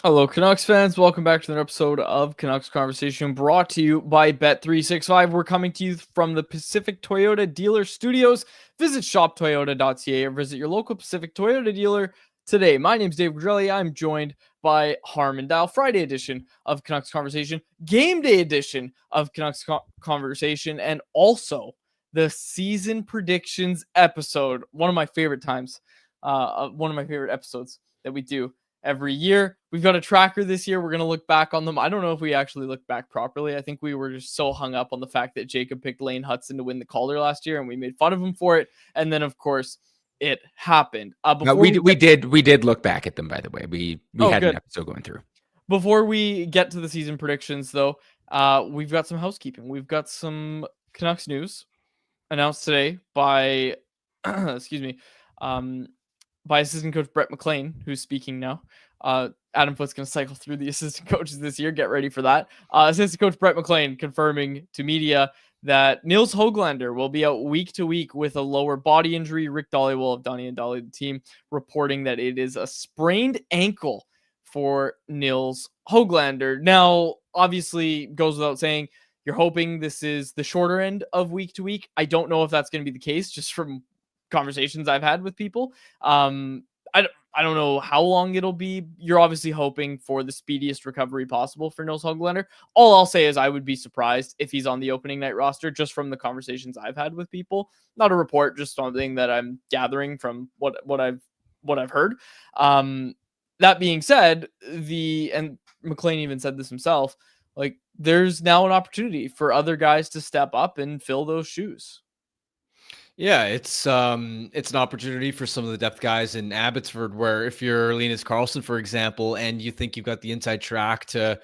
Hello, Canucks fans. Welcome back to another episode of Canucks Conversation brought to you by Bet365. We're coming to you from the Pacific Toyota Dealer Studios. Visit shoptoyota.ca or visit your local Pacific Toyota dealer today. My name's Dave Grelli. I'm joined by Harmon Dow. Friday edition of Canucks Conversation, game day edition of Canucks Conversation, and also the season predictions episode. One of my favorite times, one of my favorite episodes that we do every year. We've got a tracker this year. We're going to look back on them. I don't know if we actually looked back properly. I think we were just so hung up on the fact that Jacob picked Lane Hudson to win the Calder last year, and we made fun of him for it. And then, of course, it happened. We did look back at them, by the way. We had good. An episode going through. Before we get to the season predictions, though, we've got some housekeeping. We've got some Canucks news announced today by, excuse me, by assistant coach Brett McLean, who's speaking now. Adam Foote's going to cycle through the assistant coaches this year. Get ready for that. Assistant coach Brett McLean confirming to media that Nils Höglander will be out week to week with a lower body injury. Rick Dhaliwal of Donnie and Dolly, the team, reporting that it is a sprained ankle for Nils Höglander. Now, obviously, goes without saying, you're hoping this is the shorter end of week to week. I don't know if that's going to be the case, just from conversations I've had with people. I don't know how long it'll be. You're obviously hoping for the speediest recovery possible for Nils Höglander. All I'll say is I would be surprised if he's on the opening night roster, just from the conversations I've had with people. Not a report, just something that I'm gathering from what I've heard. That being said, and McLean even said this himself, like, there's now an opportunity for other guys to step up and fill those shoes. Yeah, it's an opportunity for some of the depth guys in Abbotsford, where if you're Linus Karlsson, for example, and you think you've got the inside track to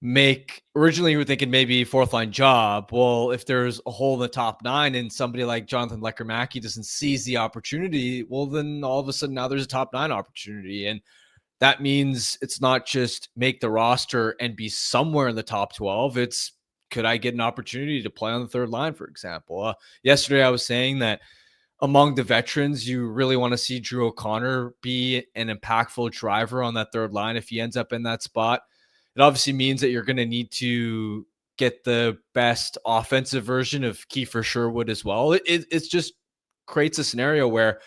make, originally you were thinking maybe fourth line job. Well, if there's a hole in the top nine and somebody like Jonathan Lecker-Mackey doesn't seize the opportunity, well, then all of a sudden now there's a top nine opportunity. And that means it's not just make the roster and be somewhere in the top 12. It's, could I get an opportunity to play on the third line, for example? Yesterday, I was saying that among the veterans, you really want to see Drew O'Connor be an impactful driver on that third line if he ends up in that spot. It obviously means that you're going to need to get the best offensive version of Kiefer Sherwood as well. It's just creates a scenario where,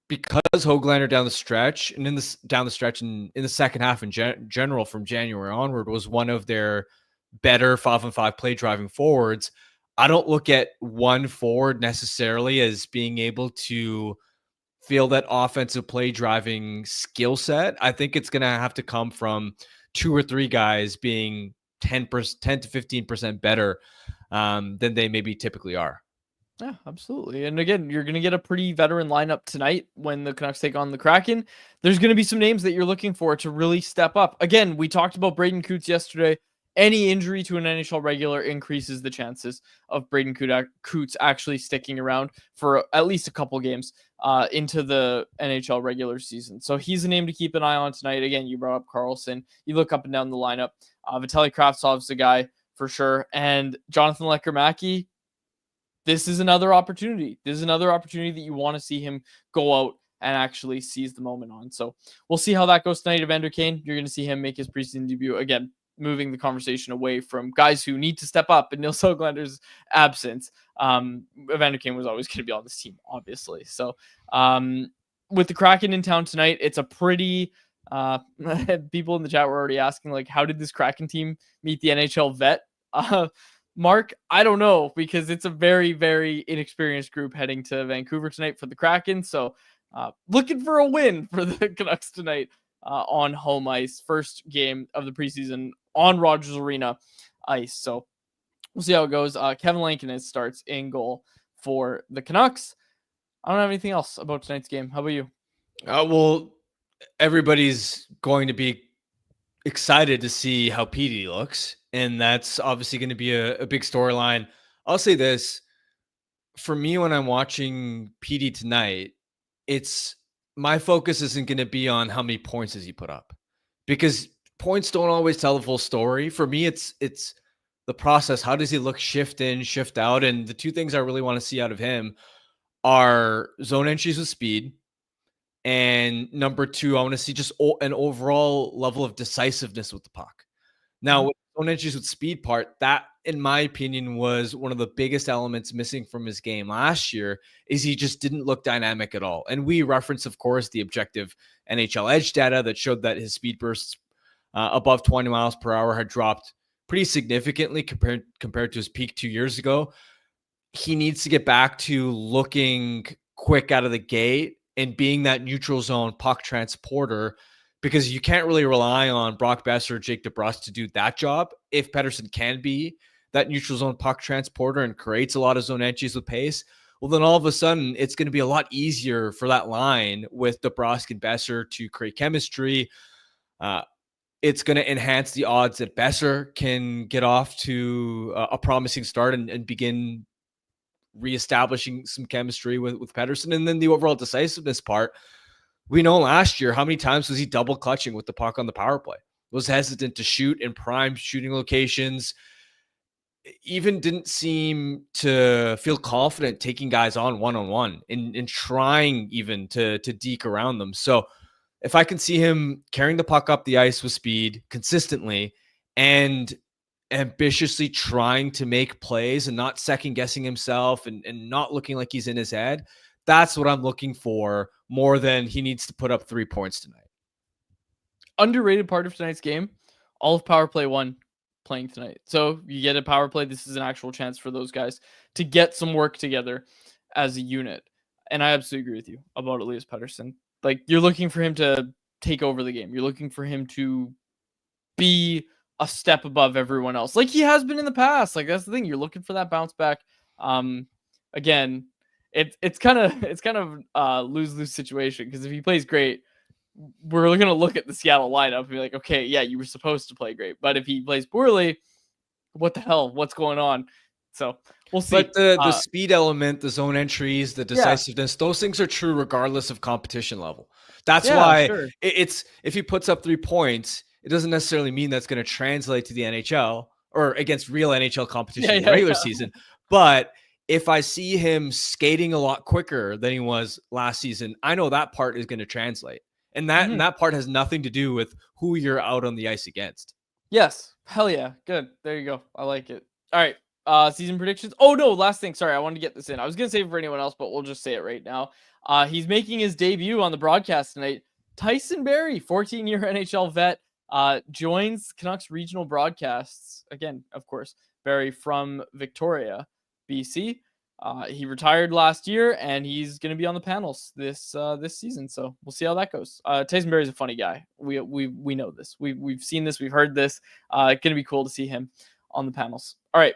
because Höglander down the stretch and in the second half in general from January onward was one of their better 5-on-5 play driving forwards, I don't look at one forward necessarily as being able to feel that offensive play driving skill set. I think it's going to have to come from two or three guys being 10 to 15% better than they maybe typically are. Yeah, absolutely. And again, you're going to get a pretty veteran lineup tonight when the Canucks take on the Kraken. There's going to be some names that you're looking for to really step up. Again, we talked about Braden Coots yesterday. Any injury to an NHL regular increases the chances of Braden Coots actually sticking around for at least a couple games into the NHL regular season. So he's a name to keep an eye on tonight. Again, you brought up Karlsson. You look up and down the lineup. Vitaly Kravtsov's a guy for sure. And Jonathan Lecker-Mackey, this is another opportunity. This is another opportunity that you want to see him go out and actually seize the moment on. So we'll see how that goes tonight. Evander Kane, you're going to see him make his preseason debut again, moving the conversation away from guys who need to step up in Nils Höglander's absence. Evander Kane was always going to be on this team, obviously. So with the Kraken in town tonight, it's a pretty people in the chat were already asking, like, how did this Kraken team meet the NHL vet? Mark, I don't know, because it's a very, very inexperienced group heading to Vancouver tonight for the Kraken. So looking for a win for the Canucks tonight on home ice. First game of the preseason on Rogers Arena ice. So we'll see how it goes. Kevin Lankinen starts in goal for the Canucks. I don't have anything else about tonight's game. How about you? Well, everybody's going to be excited to see how Petey looks, and that's obviously going to be a big storyline. I'll say this, for me, when I'm watching Petey tonight, it's my focus isn't going to be on how many points does he put up, because points don't always tell the full story. For me, it's the process. How does he look shift in, shift out? And the two things I really want to see out of him are zone entries with speed And number two, I want to see just an overall level of decisiveness with the puck. Now, with zone entries with speed part, that, in my opinion, was one of the biggest elements missing from his game last year, is he just didn't look dynamic at all. And we reference, of course, the objective NHL edge data that showed that his speed bursts above 20 miles per hour had dropped pretty significantly compared to his peak 2 years ago. He needs to get back to looking quick out of the gate and being that neutral zone puck transporter, because you can't really rely on Brock Besser or Jake DeBrusk to do that job. If Pettersson can be that neutral zone puck transporter and creates a lot of zone entries with pace, well, then all of a sudden it's going to be a lot easier for that line with DeBrusk and Besser to create chemistry. It's going to enhance the odds that Besser can get off to a promising start and begin reestablishing some chemistry with Pettersson. And then the overall decisiveness part, we know last year, how many times was he double clutching with the puck on the power play? Was hesitant to shoot in prime shooting locations, even didn't seem to feel confident taking guys on one-on-one and trying even to deke around them. So if I can see him carrying the puck up the ice with speed consistently and ambitiously trying to make plays and not second guessing himself and not looking like he's in his head, that's what I'm looking for, more than he needs to put up 3 points tonight. Underrated part of tonight's game, all of power play 1 playing tonight. So you get a power play. This is an actual chance for those guys to get some work together as a unit. And I absolutely agree with you about Elias Pettersson. Like, you're looking for him to take over the game. You're looking for him to be a step above everyone else, like he has been in the past. Like, that's the thing. You're looking for that bounce back. Again, it's kind of lose-lose situation, because if he plays great, we're going to look at the Seattle lineup and be like, okay, yeah, you were supposed to play great. But if he plays poorly, what the hell? What's going on? So we'll see. But the speed element, the zone entries, the decisiveness, those things are true regardless of competition level. That's why it's, if he puts up 3 points, it doesn't necessarily mean that's going to translate to the NHL or against real NHL competition in the regular season. But if I see him skating a lot quicker than he was last season, I know that part is going to translate. And that part has nothing to do with who you're out on the ice against. Yes. Hell yeah. Good. There you go. I like it. All right. Season predictions. Oh, no. Last thing. Sorry. I wanted to get this in. I was going to save it for anyone else, but we'll just say it right now. He's making his debut on the broadcast tonight. Tyson Barrie, 14-year NHL vet, joins Canucks regional broadcasts. Again, of course, Barrie from Victoria, BC. He retired last year, and he's going to be on the panels this season. So we'll see how that goes. Tyson Barrie's a funny guy. We know this. We've seen this. We've heard this. Going to be cool to see him on the panels. All right.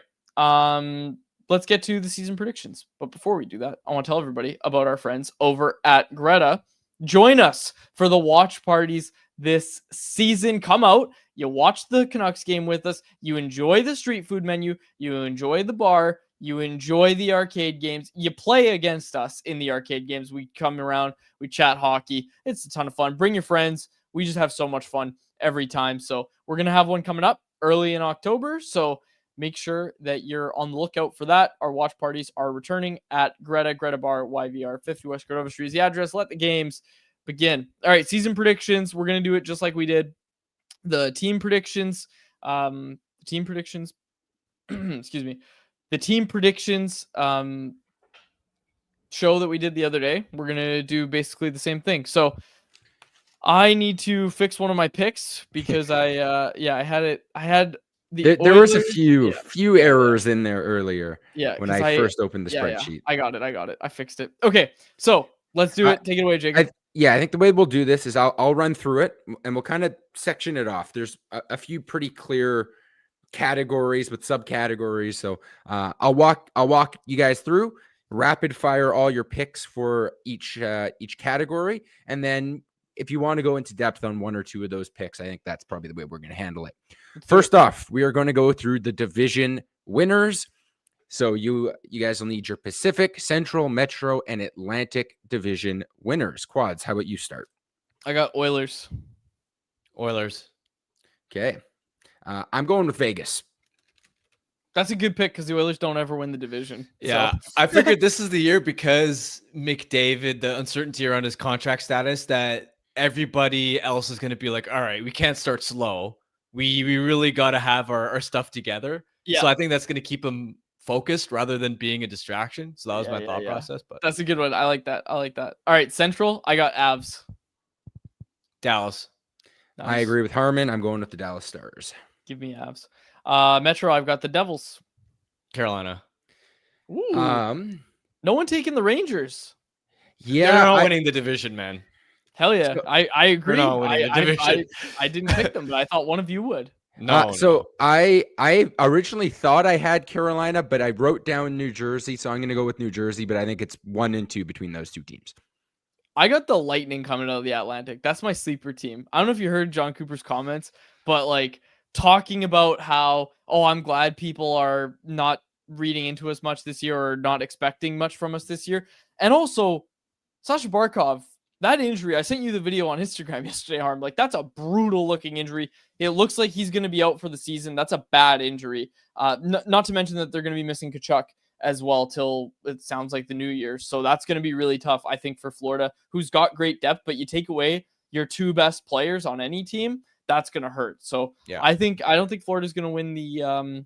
Let's get to the season predictions. But before we do that, I want to tell everybody about our friends over at Greta. Join us for the watch parties this season. Come out. You watch the Canucks game with us. You enjoy the street food menu. You enjoy the bar. You enjoy the arcade games. You play against us in the arcade games. We come around. We chat hockey. It's a ton of fun. Bring your friends. We just have so much fun every time. So we're going to have one coming up early in October. So make sure that you're on the lookout for that. Our watch parties are returning at Greta Bar, YVR, 50 West Cordova Street is the address. Let the games begin. All right, season predictions. We're going to do it just like we did the team predictions. Excuse me. The team predictions show that we did the other day. We're going to do basically the same thing. So I need to fix one of my picks because I had there was a few errors in there earlier. Yeah, when I first opened the spreadsheet. I got it. I fixed it. Okay, so let's do it. Take it away, Jacob. I think the way we'll do this is I'll run through it and we'll kind of section it off. There's a few pretty clear categories with subcategories. So I'll walk you guys through, rapid fire all your picks for each category, and then if you want to go into depth on one or two of those picks, I think that's probably the way we're going to handle it. First off, we are going to go through the division winners. So you guys will need your Pacific, Central, Metro, and Atlantic division winners. Quads, how about you start? I got Oilers. Okay. I'm going with Vegas. That's a good pick because the Oilers don't ever win the division. Yeah, So. I figured this is the year because McDavid, the uncertainty around his contract status, that everybody else is going to be like, all right, we can't start slow. We really got to have our stuff together. Yeah. So I think that's going to keep him focused rather than being a distraction. So that was my thought process. But that's a good one. I like that. All right, Central. I got Avs. Dallas. Nice. I agree with Harmon. I'm going with the Dallas Stars. Give me Avs. Metro. I've got the Devils. Carolina. Ooh. No one taking the Rangers. Yeah, they're not winning the division, man. Hell yeah, So, I agree. They're not winning the division. I didn't pick them, but I thought one of you would. No. I originally thought I had Carolina, but I wrote down New Jersey, so I'm going to go with New Jersey. But I think it's 1 and 2 between those two teams. I got the Lightning coming out of the Atlantic. That's my sleeper team. I don't know if you heard John Cooper's comments, but like talking about how, I'm glad people are not reading into us much this year or not expecting much from us this year. And also, Sasha Barkov, that injury, I sent you the video on Instagram yesterday, Harm. Like, that's a brutal looking injury. It looks like he's going to be out for the season. That's a bad injury. Not to mention that they're going to be missing Tkachuk as well till it sounds like the new year. So that's going to be really tough, I think, for Florida, who's got great depth, but you take away your two best players on any team, that's going to hurt. So yeah. I don't think Florida's going to win the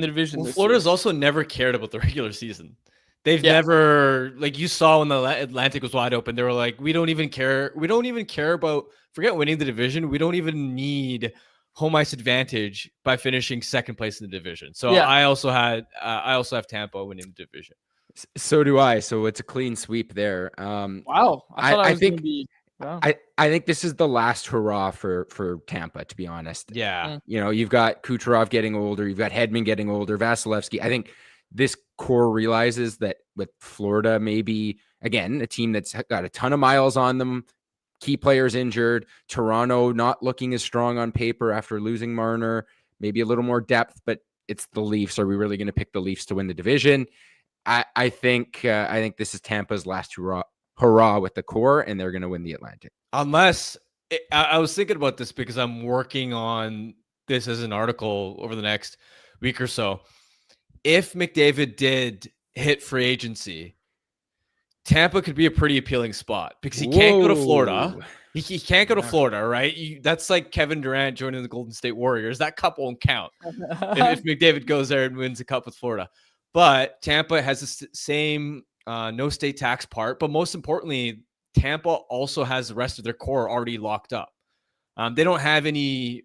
division. Well, Florida's also never cared about the regular season. They've never, like you saw when the Atlantic was wide open, they were like, we don't even care. We don't even care about, forget winning the division. We don't even need home ice advantage by finishing second place in the division. So I also have Tampa winning the division. So do I. So it's a clean sweep there. Wow. I think this is the last hurrah for Tampa, to be honest. Yeah. You know, you've got Kucherov getting older. You've got Hedman getting older. Vasilevsky. I think this core realizes that with Florida, maybe, again, a team that's got a ton of miles on them, key players injured, Toronto not looking as strong on paper after losing Marner, maybe a little more depth, but it's the Leafs. Are we really going to pick the Leafs to win the division? I think this is Tampa's last hurrah with the core, and they're going to win the Atlantic. Unless I was thinking about this because I'm working on this as an article over the next week or so. If McDavid did hit free agency, Tampa could be a pretty appealing spot because he can't go to Florida. He can't go to Florida, right? That's like Kevin Durant joining the Golden State Warriors. That cup won't count if McDavid goes there and wins a cup with Florida. But Tampa has the same no state tax part. But most importantly, Tampa also has the rest of their core already locked up. They don't have any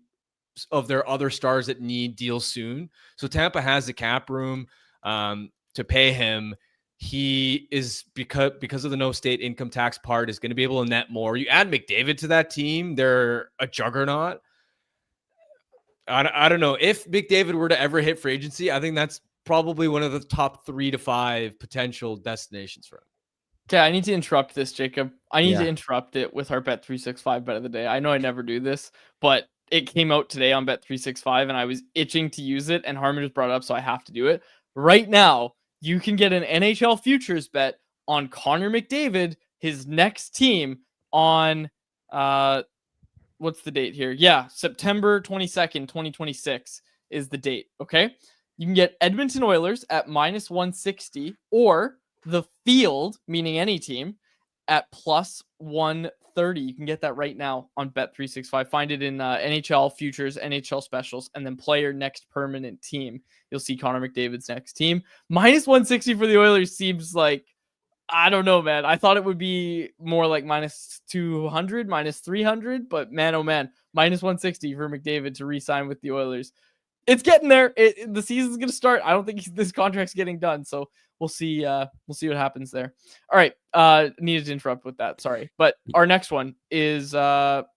of their other stars that need deals soon. So Tampa has the cap room to pay him. He is, because of the no state income tax part, is going to be able to net more. You add McDavid to that team, they're a juggernaut. I don't know. If McDavid were to ever hit free agency, I think that's probably one of the top 3 to 5 potential destinations for him. Okay, I need to interrupt this, Jacob. I need to interrupt it with our Bet365 bet of the day. I know I never do this, but it came out today on Bet365, and I was itching to use it, and Harmon just brought it up, so I have to do it. Right now, you can get an NHL futures bet on Connor McDavid, his next team, on, what's the date here? Yeah, September 22nd, 2026 is the date, okay? You can get Edmonton Oilers at minus 160, or the field, meaning any team, at plus 130. You can get that right now on Bet365. Find it in NHL futures, NHL specials, and then play your next permanent team. You'll see Connor McDavid's next team. Minus 160 for the Oilers seems like, I don't know, man. I thought it would be more like minus 200, minus 300, but man, oh man, minus 160 for McDavid to re-sign with the Oilers. It's getting there. The season's going to start. I don't think this contract's getting done, so we'll see. We'll see what happens there. All right. Needed to interrupt with that. Sorry, but our next one is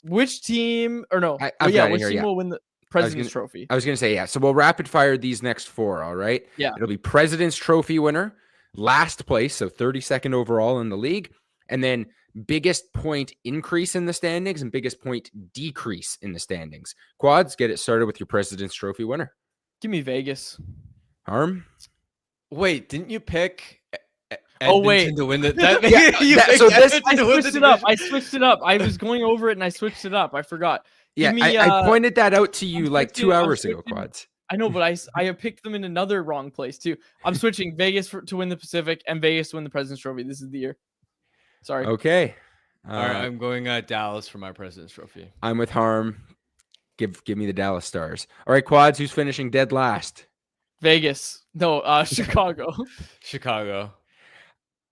which team or no? Which team will win the President's Trophy? I was going to say So we'll rapid fire these next 4. All right. Yeah. It'll be President's Trophy winner, last place, so 32nd overall in the league, and then biggest point increase in the standings and biggest point decrease in the standings. Quads, get it started with your President's Trophy winner. Give me Vegas. Harm? Wait, didn't you pick Edmonton to win the? I switched it up. I was going over it and I switched it up. I forgot. I pointed that out to you like 2 hours ago, Quads. I know, but I have picked them in another wrong place too. I'm switching Vegas to win the Pacific and Vegas to win the President's Trophy. This is the year. Sorry. Okay. All right, I'm going Dallas for my President's Trophy. I'm with Harm. Give me the Dallas Stars. All right, Quads, who's finishing dead last? Vegas. No, Chicago. Chicago.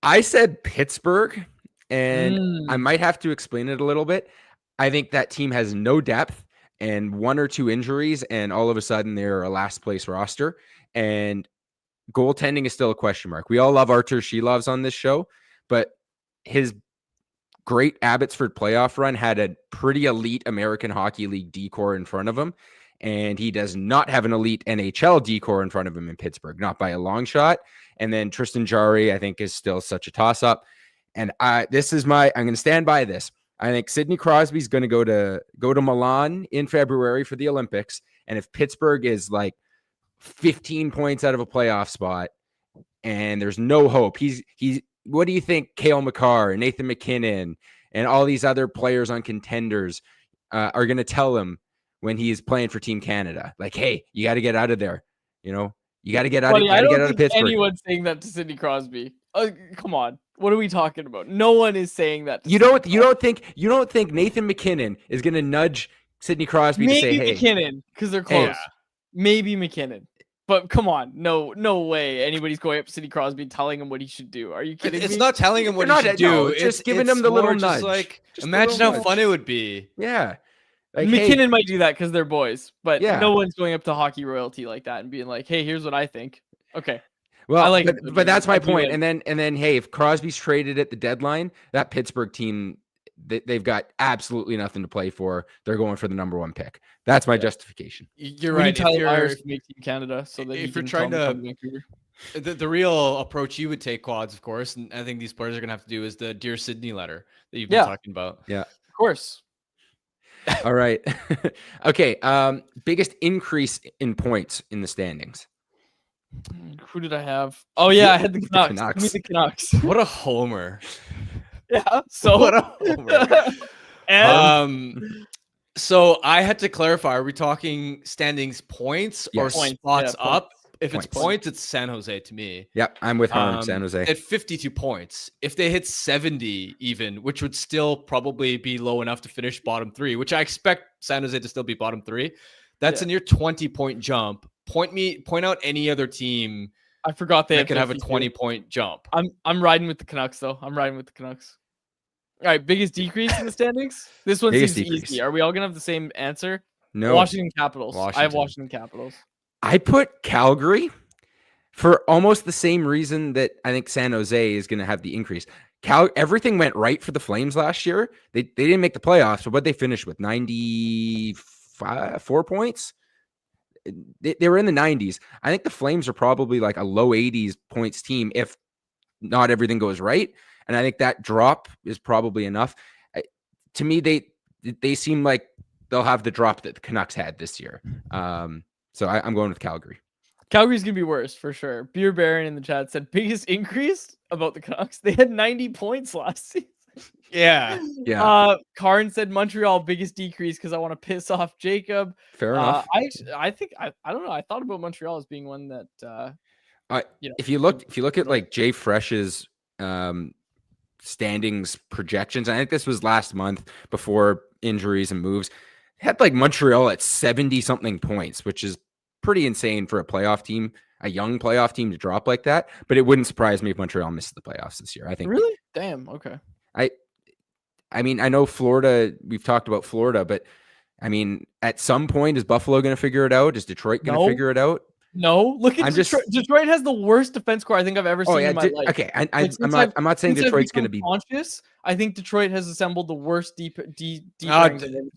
I said Pittsburgh, and I might have to explain it a little bit. I think that team has no depth and one or two injuries, and all of a sudden they're a last place roster. And goaltending is still a question mark. We all love Artur Shilovs on this show, but his great Abbotsford playoff run had a pretty elite American Hockey League D-core in front of him, and he does not have an elite NHL D-core in front of him in Pittsburgh, not by a long shot. And then Tristan Jarry, I think, is still such a toss-up. And I'm going to stand by this. I think Sidney Crosby's going to go to Milan in February for the Olympics. And if Pittsburgh is like 15 points out of a playoff spot and there's no hope, he's what do you think Cale Makar and Nathan McKinnon and all these other players on contenders are going to tell him when he's playing for Team Canada? Like, hey, you got to get out of there. You know, you got to get out of Pittsburgh. Anyone's saying that to Sidney Crosby. Come on. What are we talking about? No one is saying that. You don't think Nathan McKinnon is going to nudge Sidney Crosby to say, hey, McKinnon, because they're close. Maybe McKinnon. But come on, no way anybody's going up to Sidney Crosby telling him what he should do. Are you kidding me? It's not telling him what he should do. It's just giving him the little nudge. Like, imagine how fun it would be. Yeah. Like, McKinnon might do that because they're boys, but no one's going up to hockey royalty like that and being like, hey, here's what I think. Okay. Well, I like but that's my point. And then, hey, if Crosby's traded at the deadline, that Pittsburgh team, they've got absolutely nothing to play for. They're going for the number one pick. That's my justification. You're right. Tyler Myers to make Team Canada, so that if you're trying to, the real approach you would take, Quads, of course, and I think these players are going to have to do is the Dear Sydney letter that you've been talking about. Yeah, of course. All right. Okay. Biggest increase in points in the standings. Who did I have? Oh yeah, I had the Canucks. Give me the Canucks. What a homer. Yeah. So what a homer. And so I had to clarify, are we talking standings points or spots up? If it's points, it's San Jose to me. Yep, I'm with San Jose. At 52 points. If they hit 70 even, which would still probably be low enough to finish bottom three, which I expect San Jose to still be bottom three, that's a near 20-point jump. Point out any other team. I forgot they could have a 20-point jump. I'm riding with the Canucks though. I'm riding with the Canucks. All right, biggest decrease in the standings. This one seems easy. Are we all gonna have the same answer? No. Washington Capitals. I have Washington Capitals. I put Calgary for almost the same reason that I think San Jose is going to have the increase. Everything went right for the Flames last year. They didn't make the playoffs, but what they finished with 94 points. They were in the 90s. I think the Flames are probably like a low 80s points team if not everything goes right. And I think that drop is probably enough. To me, they seem like they'll have the drop that the Canucks had this year. So I'm going with Calgary. Calgary's going to be worse for sure. Beer Baron in the chat said biggest increase about the Canucks. They had 90 points last season. Yeah. Karn said Montreal biggest decrease because I want to piss off Jacob. Fair enough. I think I don't know. I thought about Montreal as being one that if you look at like Jay Fresh's standings projections, I think this was last month before injuries and moves, had like Montreal at 70 something points, which is pretty insane for a playoff team, a young playoff team to drop like that. But it wouldn't surprise me if Montreal misses the playoffs this year. I think. Really? Damn. Okay. I mean, I know Florida, we've talked about Florida, but I mean, at some point, is Buffalo going to figure it out? Is Detroit going to figure it out? No, look at Detroit. Detroit has the worst defense core I think I've ever seen in my life. Okay, I'm not saying Detroit's going to be conscious. I think Detroit has assembled the worst deep in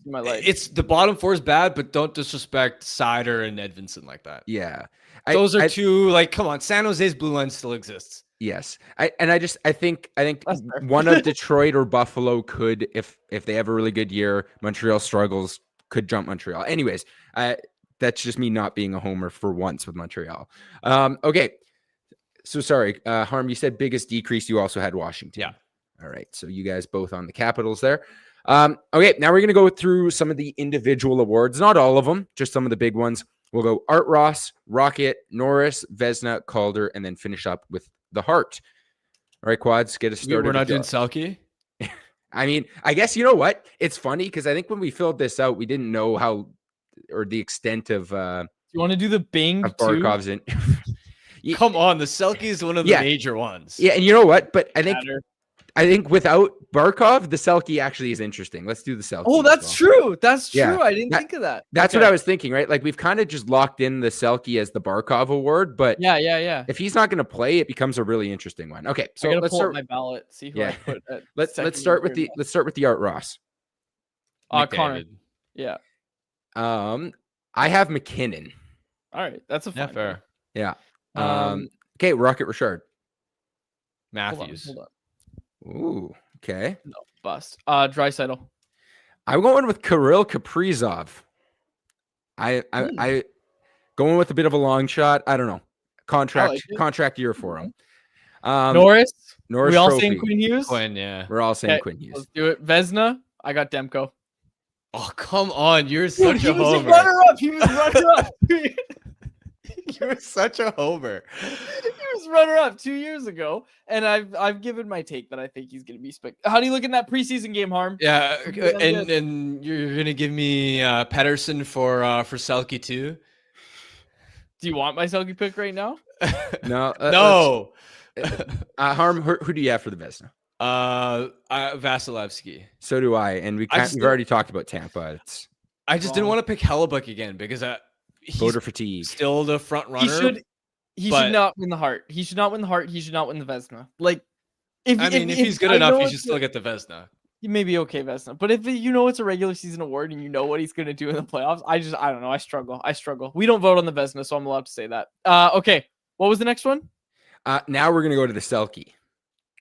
my life. It's the bottom four is bad, but don't disrespect Sider and Edvinson like that. Yeah, those are two. Like, come on, San Jose's blue line still exists. Yes, I think one of Detroit or Buffalo could, if they have a really good year, Montreal struggles, could jump Montreal. Anyways, that's just me not being a homer for once with Montreal. Okay, so sorry, Harm, you said biggest decrease. You also had Washington. Yeah. All right, so you guys both on the Capitals there. Okay, now we're gonna go through some of the individual awards, not all of them, just some of the big ones. We'll go Art Ross, Rocket, Norris, Vezina, Calder, and then finish up with the Hart. All right, Quads, get us started. We're not doing Selke? I mean, I guess you know what? It's funny because I think when we filled this out, we didn't know how or the extent of You want to do the Bing too? Barkov's in. Come on, the Selke is one of the major ones. Yeah, and you know what? But I think without Barkov, the Selke actually is interesting. Let's do the Selke. Oh, that's true. That's true. Yeah, I didn't think of that. That's what I was thinking, right? Like we've kind of just locked in the Selke as the Barkov award, but yeah. If he's not going to play, it becomes a really interesting one. Okay, so let's pull up my ballot. See who I put. Let's start with the Art Ross. Connor. Yeah. I have McKinnon. All right, that's a fun fair. Yeah. Okay, Rocket Richard. Matthews. Hold on. Ooh, okay. No, bust. Draisaitl. I'm going with Kirill Kaprizov. I going with a bit of a long shot. I don't know. Contract year for him. Norris. We all Trophy. saying Quinn Hughes? Quinn, yeah. We're all saying Quinn Hughes. Let's do it. Vezina. I got Demko. Oh, come on. You're such a homer. He was runner-up. You're such a homer. He was runner-up 2 years ago, and I've given my take that I think he's going to be How do you look in that preseason game, Harm? Yeah, and you're going to give me Pettersson for Selke too? Do you want my Selke pick right now? No. No. Harm, who do you have for the Vezina? Vasilevsky. So do I, and we've already talked about Tampa. I just didn't want to pick Hellebuck again because voter fatigue. Still the front runner. He should not win the Hart. He should not win the Hart. He should not win the Vezina. Like, if he's good enough, he should still get the Vezina. He may be okay, Vezina. But if it's a regular season award and you know what he's going to do in the playoffs, I don't know. I struggle. We don't vote on the Vezina, so I'm allowed to say that. Okay. What was the next one? Now we're going to go to the Selke.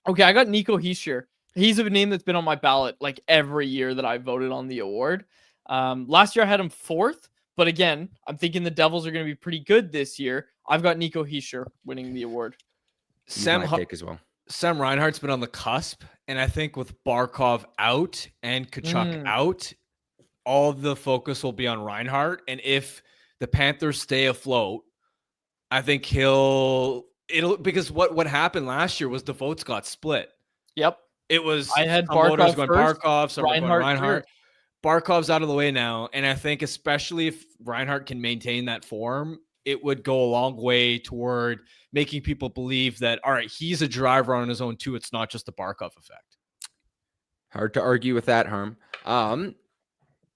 Okay, I got Nico Hischier. He's a name that's been on my ballot like every year that I voted on the award. Last year I had him 4th, but again, I'm thinking the Devils are going to be pretty good this year. I've got Nico Hischier winning the award. Sam pick as well. Sam Reinhart's been on the cusp, and I think with Barkov out and Tkachuk out, all the focus will be on Reinhart. And if the Panthers stay afloat, I think because what happened last year was the votes got split. Yep. It was I had Barkov going first, Barkov, some Reinhart. going Reinhart. Barkov's out of the way now, and I think especially if Reinhart can maintain that form, it would go a long way toward making people believe that, all right, he's a driver on his own too. It's not just the Barkov effect. Hard to argue with that, Harm.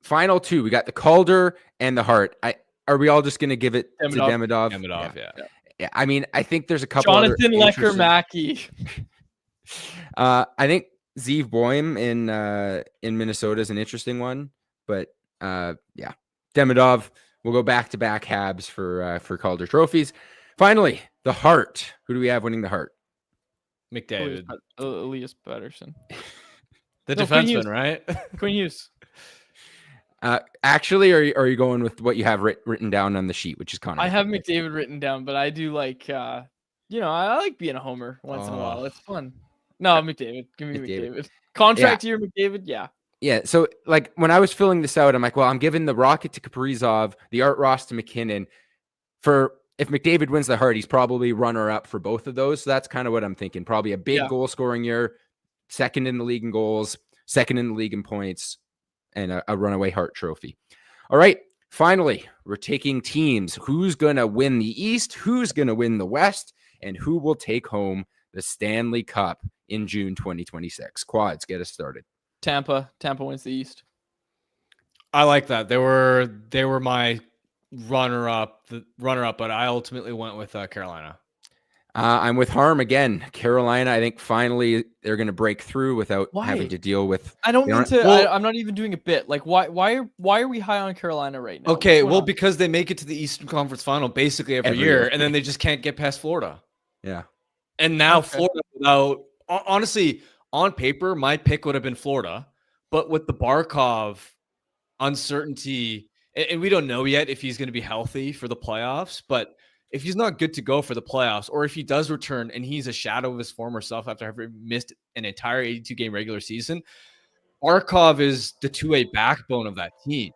Final two, we got the Calder and the Hart. Are we all just going to give it to Demidov? Demidov, yeah. I mean, I think there's a couple. Jonathan Lecker-Mackey. I think Zeev Boehm in Minnesota is an interesting one, but yeah, Demidov. We'll go back-to-back Habs for Calder trophies. Finally, the Hart. Who do we have winning the Hart? McDavid. Elias Pettersson. The defenseman, right? Quinn Hughes. Actually, are you going with what you have written down on the sheet, which is Connor? I have McDavid written down, but I do like, I like being a homer once in a while. It's fun. No, McDavid. Give me McDavid. Contract year, McDavid. Yeah. Yeah. So, like, when I was filling this out, I'm like, well, I'm giving the Rocket to Kaprizov, the Art Ross to McKinnon. If McDavid wins the Hart, he's probably runner-up for both of those. So that's kind of what I'm thinking. Probably a big goal-scoring year, second in the league in goals, second in the league in points, and a runaway Hart trophy. All right. Finally, we're taking teams. Who's going to win the East? Who's going to win the West? And who will take home the Stanley Cup in June 2026? Quads, get us started. Tampa wins the East. I like that. They were my runner-up, but I ultimately went with Carolina. I'm with Harm again. Carolina, I think finally they're going to break through without having to deal with. I don't mean to. I'm not even doing a bit. Like, why are we high on Carolina right now? Okay, well, because they make it to the Eastern Conference Final basically every year, and then they just can't get past Florida. Yeah. And now Florida, without honestly, on paper, my pick would have been Florida, but with the Barkov uncertainty, and we don't know yet if he's going to be healthy for the playoffs, but if he's not good to go for the playoffs, or if he does return and he's a shadow of his former self after having missed an entire 82-game regular season, Barkov is the two-way backbone of that team.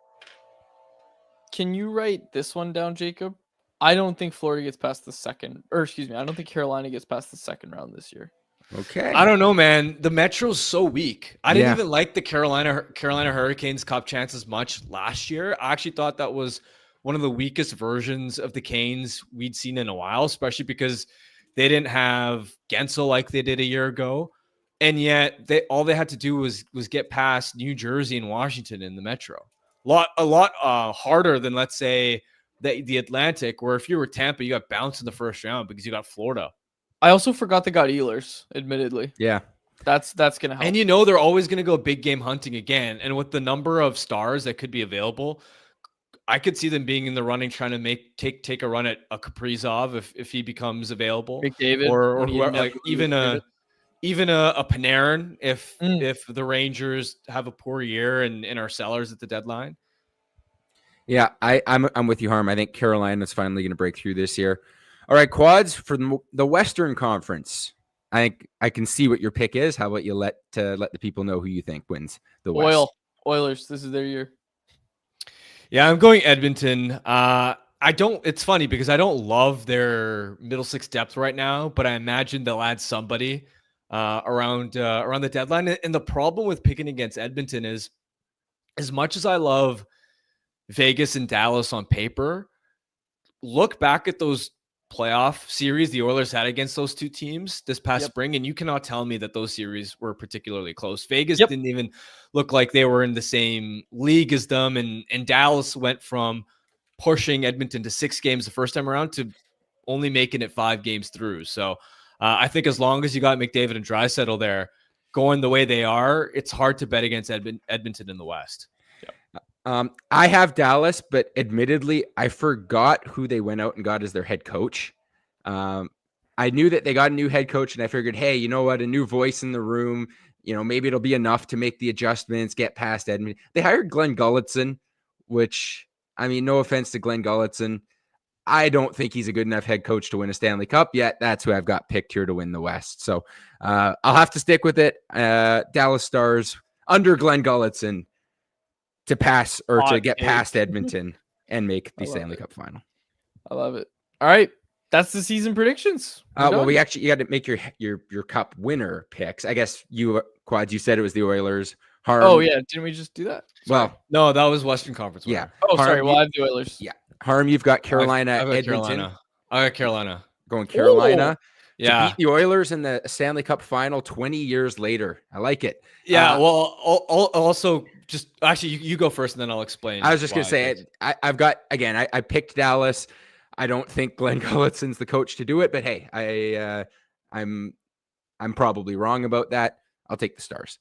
Can you write this one down, Jacob? I don't think Florida gets past the second, or excuse me, I don't think Carolina gets past the second round this year. Okay. I don't know, man. The Metro's so weak. I didn't Yeah. even like the Carolina Hurricanes Cup chances much last year. I actually thought that was one of the weakest versions of the Canes we'd seen in a while, especially because they didn't have Gensel like they did a year ago. And yet all they had to do was get past New Jersey and Washington in the Metro. A lot harder than, let's say, the Atlantic, where if you were Tampa, you got bounced in the first round because you got Florida. I also forgot they got Ehlers, admittedly. Yeah. That's going to help. And they're always going to go big game hunting again. And with the number of stars that could be available, I could see them being in the running, trying to take a run at a Kaprizov if he becomes available, McDavid, or whoever, like even a Panarin if the Rangers have a poor year and are sellers at the deadline. Yeah, I'm with you, Harm. I think Carolina's finally going to break through this year. All right, Quads, for the Western Conference. I think I can see what your pick is. How about you let the people know who you think wins the West? Oilers. This is their year. Yeah, I'm going Edmonton. It's funny because I don't love their middle six depth right now, but I imagine they'll add somebody around the deadline. And the problem with picking against Edmonton is, as much as I love Vegas and Dallas on paper, look back at those playoff series the Oilers had against those two teams this past spring, and you cannot tell me that those series were particularly close. Vegas didn't even look like they were in the same league as them, and Dallas went from pushing Edmonton to 6 games the first time around to only making it 5 games through. So I think as long as you got McDavid and Draisaitl there going the way they are, it's hard to bet against Edmonton in the West. I have Dallas, but admittedly, I forgot who they went out and got as their head coach. I knew that they got a new head coach, and I figured, hey, you know what? A new voice in the room. Maybe it'll be enough to make the adjustments, get past Edmonton. They hired Glenn Gulletson, which, I mean, no offense to Glenn Gulletson, I don't think he's a good enough head coach to win a Stanley Cup yet. That's who I've got picked here to win the West. So I'll have to stick with it. Dallas Stars under Glenn Gulletson to pass or to get past Edmonton and make the Stanley Cup final. I love it. All right. That's the season predictions. Well, you got to make your cup winner picks. I guess you, Quads, you said it was the Oilers. Harm, oh, yeah. Didn't we just do that? Sorry. Well, no, that was Western Conference winner. Yeah. Oh, Harm, sorry. Well, I have the Oilers. Yeah. Harm, you've got Carolina, I've got Edmonton. Carolina. I got Carolina. Going Carolina. Yeah. To beat the Oilers in the Stanley Cup final 20 years later. I like it. Yeah. Well, also just actually you go first and then I'll explain. I was just going to say, I've got, again, I picked Dallas. I don't think Glenn Gulletson's the coach to do it, but hey, I'm probably wrong about that. I'll take the Stars.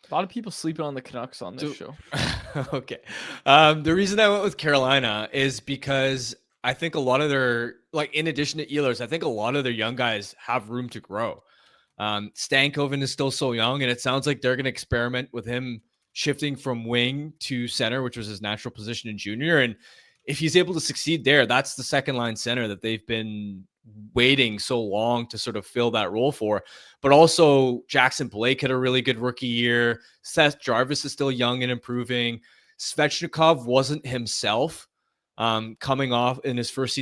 A lot of people sleeping on the Canucks on this show. Okay. The reason I went with Carolina is because I think a lot of their, like, in addition to Ehlers, I think a lot of their young guys have room to grow. Stankoven is still so young, and it sounds like they're going to experiment with him shifting from wing to center, which was his natural position in junior. And if he's able to succeed there, that's the second line center that they've been waiting so long to sort of fill that role for. But also Jackson Blake had a really good rookie year. Seth Jarvis is still young and improving. Svechnikov wasn't himself coming off in his first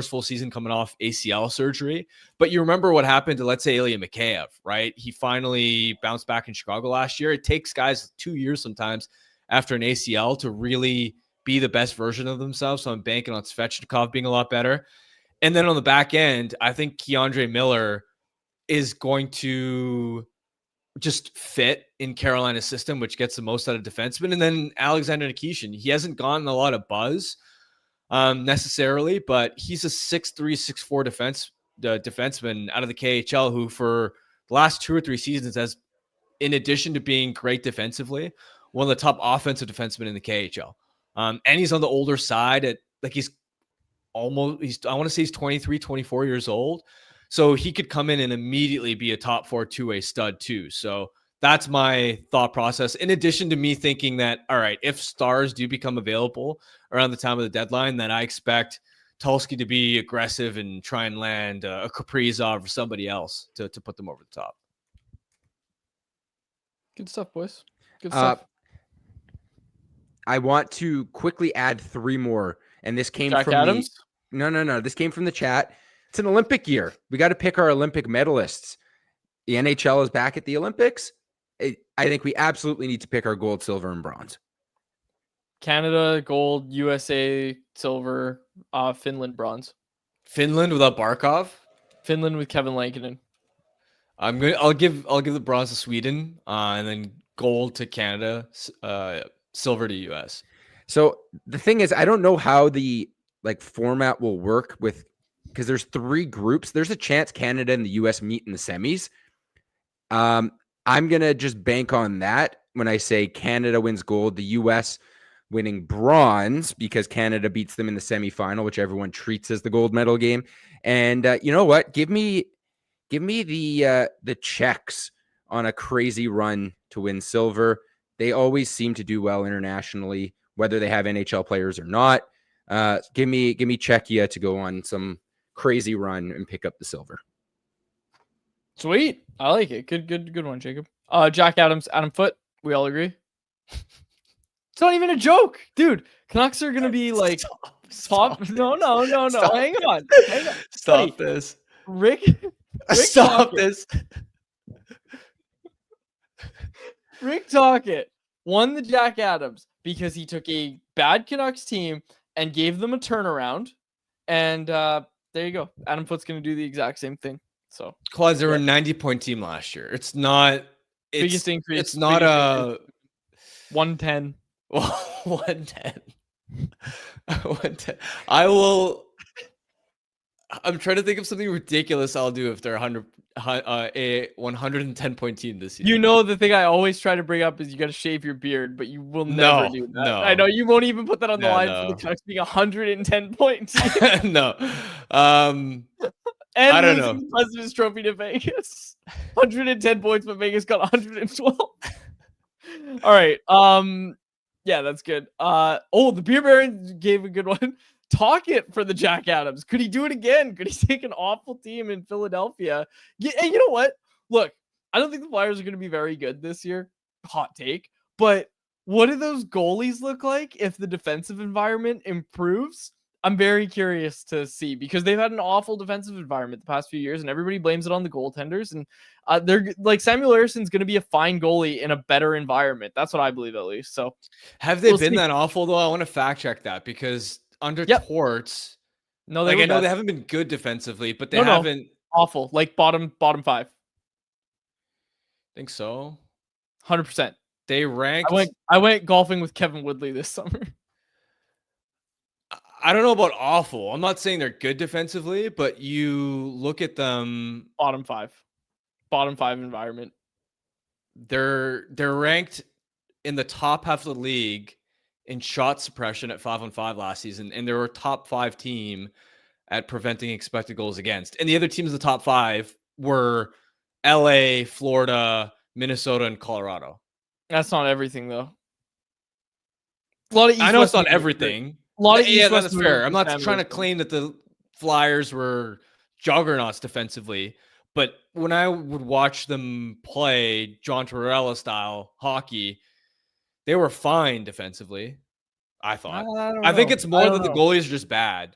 full season coming off ACL surgery. But you remember what happened to, let's say, Ilya Mikheyev, right? He finally bounced back in Chicago last year. It takes guys 2 years sometimes after an ACL to really be the best version of themselves. So I'm banking on Svechnikov being a lot better. And then on the back end, I think Keandre Miller is going to just fit in Carolina's system, which gets the most out of defensemen. And then Alexander Nikishin, he hasn't gotten a lot of buzz necessarily, but he's a 6'3", 6'4" defenseman out of the KHL who for the last 2 or 3 seasons has, in addition to being great defensively, one of the top offensive defensemen in the KHL. And he's on the older side I want to say he's 23, 24 years old. So he could come in and immediately be a top 4 two-way stud too. So that's my thought process. In addition to me thinking that, all right, if stars do become available around the time of the deadline, then I expect Tulsky to be aggressive and try and land a Kaprizov or somebody else to put them over the top. Good stuff, boys. Good stuff. I want to quickly add 3 more and this came Jack from Adams? No. This came from the chat. It's an Olympic year. We got to pick our Olympic medalists. The NHL is back at the Olympics. I think we absolutely need to pick our gold, silver, and bronze. Canada, gold, USA, silver, Finland, bronze. Finland without Barkov. Finland with Kevin Lankinen. I'll give the bronze to Sweden, and then gold to Canada, silver to US. So the thing is, I don't know how the format will work because there's 3 groups. There's a chance Canada and the US meet in the semis. I'm gonna just bank on that when I say Canada wins gold, the US winning bronze because Canada beats them in the semifinal, which everyone treats as the gold medal game. And you know what? Give me the Czechs on a crazy run to win silver. They always seem to do well internationally, whether they have NHL players or not. Give me Czechia to go on some crazy run and pick up the silver. Sweet. I like it. Good one, Jacob. Jack Adams, Adam Foote. We all agree. It's not even a joke, dude. Canucks are gonna be like top. No. Stop. Hang on. Stop this. Rick Stop Tocchet. this. Rick Tocchet won the Jack Adams because he took a bad Canucks team and gave them a turnaround. And there you go. Adam Foote's gonna do the exact same thing. So Claude, they were a 90-point team last year. It's not biggest increase. It's not a 110. 110. 110. I'm trying to think of something ridiculous I'll do if they're a 110-point team this year. You know, the thing I always try to bring up is you got to shave your beard, but you will never do that. No. I know you won't even put that on the line no. for the Canucks being 110 points. No. And I don't losing know. the President's Trophy to Vegas. 110 points, but Vegas got 112. All right. Yeah, that's good. The Beer Baron gave a good one. Tocchet for the Jack Adams. Could he do it again? Could he take an awful team in Philadelphia? Yeah, and you know what? Look, I don't think the Flyers are going to be very good this year. Hot take. But what do those goalies look like if the defensive environment improves? I'm very curious to see because they've had an awful defensive environment the past few years and everybody blames it on the goaltenders. And they're like Samuel Erson's going to be a fine goalie in a better environment. That's what I believe, at least. So have they been that awful though? I want to fact check that because under Torts, no, I know they haven't been good defensively, but they haven't awful. Like bottom 5. Think so. 100%. They ranked. I went golfing with Kevin Woodley this summer. I don't know about awful. I'm not saying they're good defensively, but you look at them. Bottom 5 environment. They're ranked in the top half of the league in shot suppression at 5-on-5 last season, and they were a top 5 team at preventing expected goals against. And the other teams in the top 5 were LA, Florida, Minnesota, and Colorado. That's not everything, though. A lot of I know it's not everything. A lot of that's fair. I'm not trying to claim that the Flyers were juggernauts defensively, but when I would watch them play John Tortorella style hockey, they were fine defensively. I thought. I think it's more that the goalies are just bad.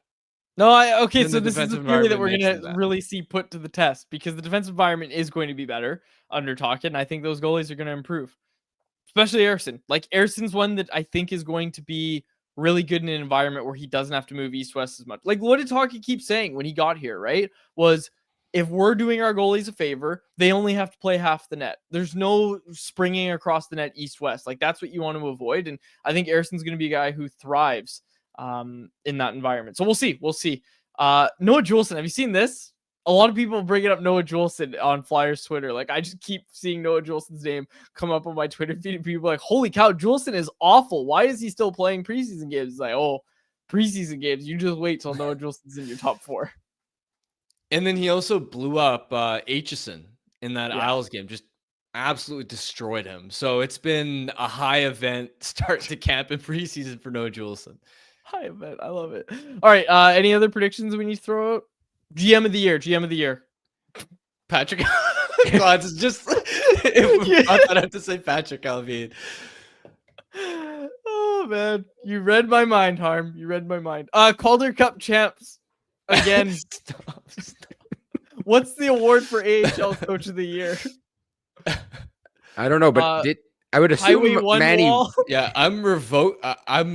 No, okay. So this is the theory that we're going to really see put to the test because the defensive environment is going to be better under Tocchet, and I think those goalies are going to improve, especially Ersson. Like Ersson's one that I think is going to be really good in an environment where he doesn't have to move east-west as much. Like, what did Tocchet keep saying when he got here, right? Was, if we're doing our goalies a favor, they only have to play half the net. There's no springing across the net east-west. Like, that's what you want to avoid. And I think Ersson's going to be a guy who thrives in that environment. So we'll see. Noah Juleson, have you seen this? A lot of people bringing up Noah Juleson on Flyers Twitter. Like, I just keep seeing Noah Juleson's name come up on my Twitter feed. And people are like, holy cow, Juleson is awful. Why is he still playing preseason games? It's like, oh, preseason games. You just wait till Noah Juleson's in your top 4. And then he also blew up Aitchison in that Isles game. Just absolutely destroyed him. So it's been a high event start to camp in preseason for Noah Juleson. High event. I love it. All right. Any other predictions we need to throw out? GM of the year. Patrick. God, it's just I thought I have to say Patrick Alvin. Oh Oh man, you read my mind, Harm. You read my mind. Calder Cup champs again. Stop. What's the award for AHL Coach of the Year? I don't know, but I would Highway assume one Manny. wall. Yeah, I'm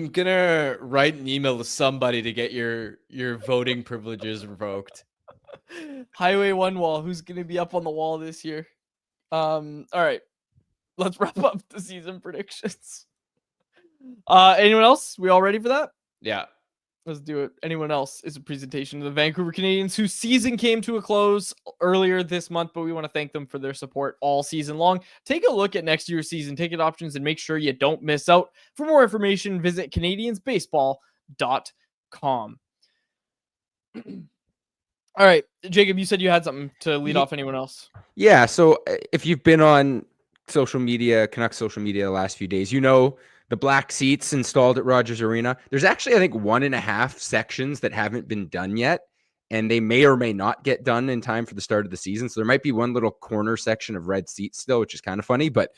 gonna write an email to somebody to get your voting privileges revoked. Highway one wall. Who's gonna be up on the wall this year? All right. Let's wrap up the season predictions. Anyone else? We all ready for that? Yeah. Let's do it. Anyone else is a presentation of the Vancouver Canadians, whose season came to a close earlier this month, but we want to thank them for their support all season long. Take a look at next year's season ticket options and make sure you don't miss out. For more information, visit canadiansbaseball.com. All right, Jacob, you said you had something to lead off. Anyone else? Yeah. So if you've been on social media, Canucks social media the last few days, you know the black seats installed at Rogers Arena. There's actually, I think, 1.5 sections that haven't been done yet, and they may or may not get done in time for the start of the season. So there might be one little corner section of red seats still, which is kind of funny, but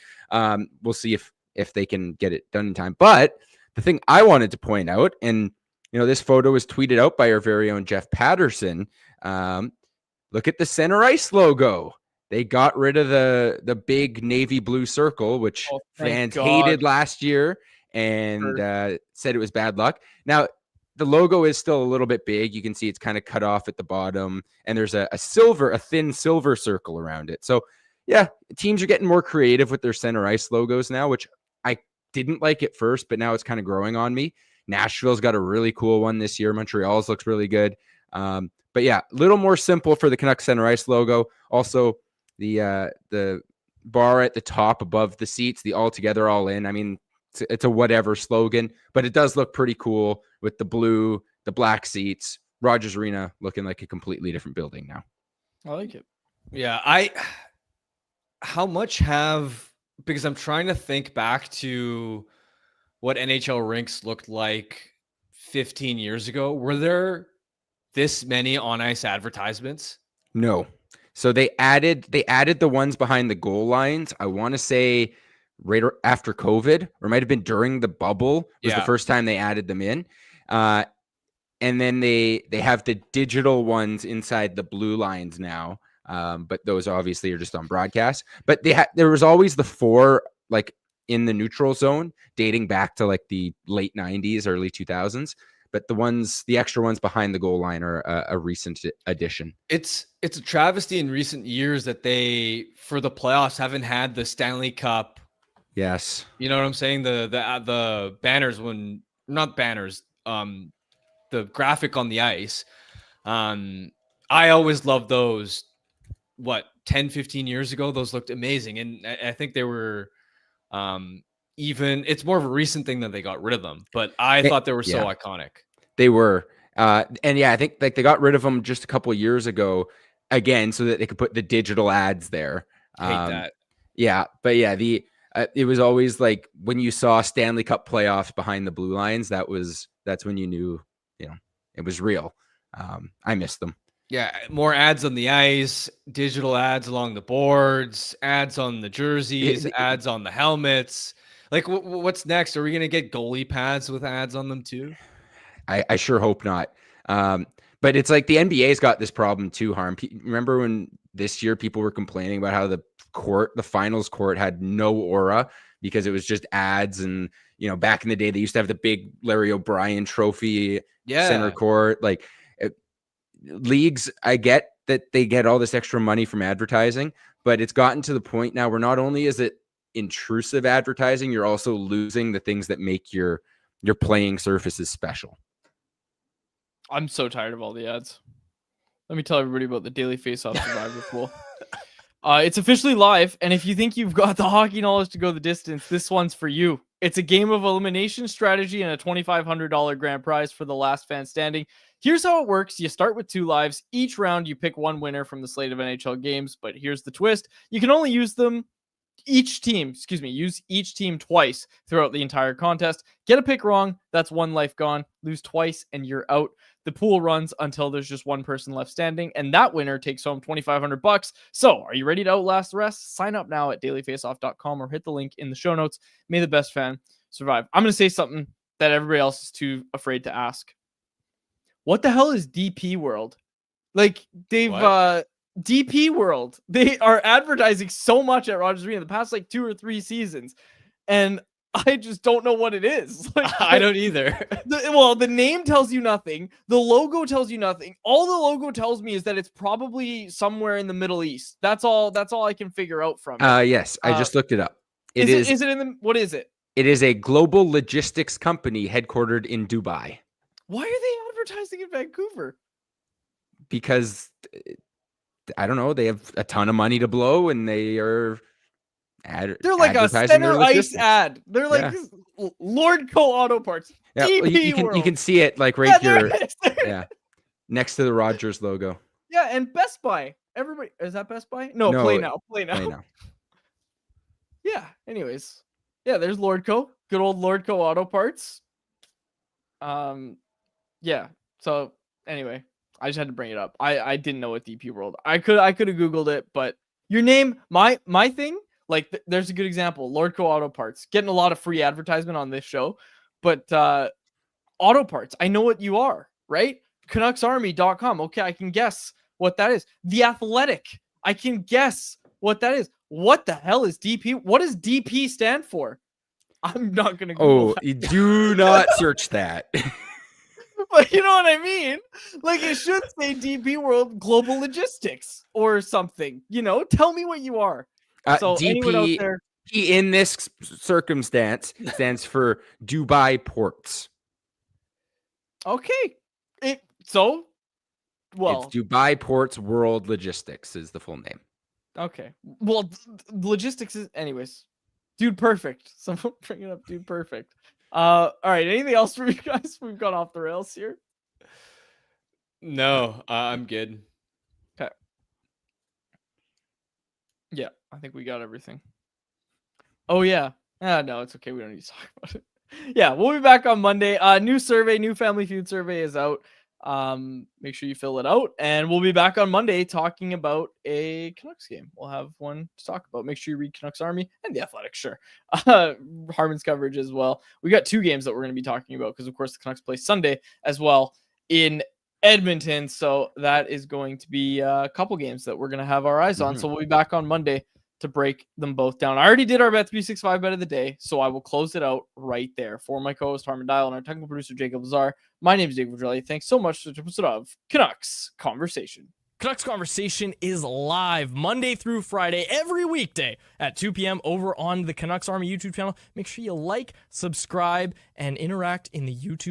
we'll see if they can get it done in time. But the thing I wanted to point out, and this photo was tweeted out by our very own Jeff Pettersson. Look at the center ice logo. They got rid of the big navy blue circle, which fans hated last year and said it was bad luck. Now, the logo is still a little bit big. You can see it's kind of cut off at the bottom, and there's a thin silver circle around it. So, yeah, teams are getting more creative with their center ice logos now, which I didn't like at first, but now it's kind of growing on me. Nashville's got a really cool one this year. Montreal's looks really good. But yeah, a little more simple for the Canucks center ice logo. Also, the bar at the top above the seats, the all together, all in. I mean, it's a whatever slogan, but it does look pretty cool with the blue, the black seats. Rogers Arena looking like a completely different building now. I like it. Yeah, because I'm trying to think back to what NHL rinks looked like 15 years ago. Were there this many on ice advertisements? No. So they added the ones behind the goal lines. I want to say right after COVID, or it might have been during the bubble was the first time they added them in. And then they have the digital ones inside the blue lines now. But those obviously are just on broadcast. But there was always the 4 like in the neutral zone dating back to like the late 90s, early 2000s. But the extra ones behind the goal line are a recent addition. It's a travesty in recent years that they, for the playoffs, haven't had the Stanley Cup. Yes. You know what I'm saying? The banners not banners, the graphic on the ice. I always loved those. 10-15 years ago, those looked amazing. And I think they were even, it's more of a recent thing that they got rid of them, but I thought they were so iconic. They were. And yeah, I think like they got rid of them just a couple of years ago again, so that they could put the digital ads there. Hate that. Yeah. But yeah, it was always like when you saw Stanley Cup playoffs behind the blue lines, that's when you knew, it was real. I missed them. Yeah, more ads on the ice, digital ads along the boards, ads on the jerseys, ads on the helmets. Like, what's next? Are we going to get goalie pads with ads on them too? I sure hope not. But it's like the NBA's got this problem too, Harm. Remember when this year people were complaining about how the finals court had no aura because it was just ads, and back in the day they used to have the big Larry O'Brien trophy center court. Like leagues, I get that they get all this extra money from advertising, but it's gotten to the point now where not only is it intrusive advertising, you're also losing the things that make your playing surfaces special. I'm so tired of all the ads. Let me tell everybody about the Daily Faceoff Survivor Pool. It's officially live, and if you think you've got the hockey knowledge to go the distance, this one's for you. It's a game of elimination strategy and a $2,500 grand prize for the last fan standing. Here's how it works. You start with 2 lives. Each round, you pick one winner from the slate of NHL games, but here's the twist. You can only use each team twice throughout the entire contest. Get a pick wrong, that's 1 life gone. Lose twice, and you're out. The pool runs until there's just 1 person left standing, and that winner takes home $2,500. So, are you ready to outlast the rest? Sign up now at dailyfaceoff.com or hit the link in the show notes. May the best fan survive. I'm going to say something that everybody else is too afraid to ask. What the hell is DP World? Like they've DP World. They are advertising so much at Rogers Arena the past like 2 or 3 seasons, and I just don't know what it is. Like, I don't either. The name tells you nothing. The logo tells you nothing. All the logo tells me is that it's probably somewhere in the Middle East. That's all I can figure out from it. Yes, I just looked it up. Is it in the, what is it? It is a global logistics company headquartered in Dubai. Why are they advertising in Vancouver? Because I don't know, they have a ton of money to blow, and they are. They're like a center ice ad. They're like Lordco Auto Parts. Yeah, you can see it like right here. Yeah, next to the Rogers logo. Yeah, and Best Buy. Everybody, is that Best Buy? No, Play Now. Yeah. Anyways, yeah. There's Lordco. Good old Lordco Auto Parts. Yeah. So anyway, I just had to bring it up. I didn't know what DP World. I could have Googled it, but your name, my thing. Like, there's a good example. Lordco Auto Parts, getting a lot of free advertisement on this show, but Auto Parts, I know what you are, right? CanucksArmy.com. Okay, I can guess what that is. The Athletic, I can guess what that is. What the hell is DP? What does DP stand for? I'm not going to Google that. You do not search that. But you know what I mean? Like, it should say DP World Global Logistics or something. You know, tell me what you are. So DP there, in this circumstance stands for Dubai Ports. Okay. It's Dubai Ports World Logistics is the full name. Okay. Well, logistics is, anyways. Dude Perfect. Someone bring it up, Dude Perfect. All right. Anything else for you guys? We've gone off the rails here. No, I'm good. Okay. Yeah, I think we got everything. Oh yeah. No, it's okay. We don't need to talk about it. Yeah, we'll be back on Monday. New survey, new Family Feud survey is out. Make sure you fill it out, and we'll be back on Monday talking about a Canucks game. We'll have one to talk about. Make sure you read Canucks Army and the Athletic, sure. Harmon's coverage as well. We got 2 games that we're going to be talking about because, of course, the Canucks play Sunday as well in Edmonton. So that is going to be a couple games that we're going to have our eyes on. So we'll be back on Monday to break them both down. I already did our Bet365 bet of the day, so I will close it out right there. For my co-host Harmon Dial and our technical producer Jacob Lazar, my name is David Vedrelli. Thanks so much for the episode of Canucks Conversation. Canucks Conversation is live Monday through Friday, every weekday at 2 p.m. over on the Canucks Army YouTube channel. Make sure you like, subscribe, and interact in the YouTube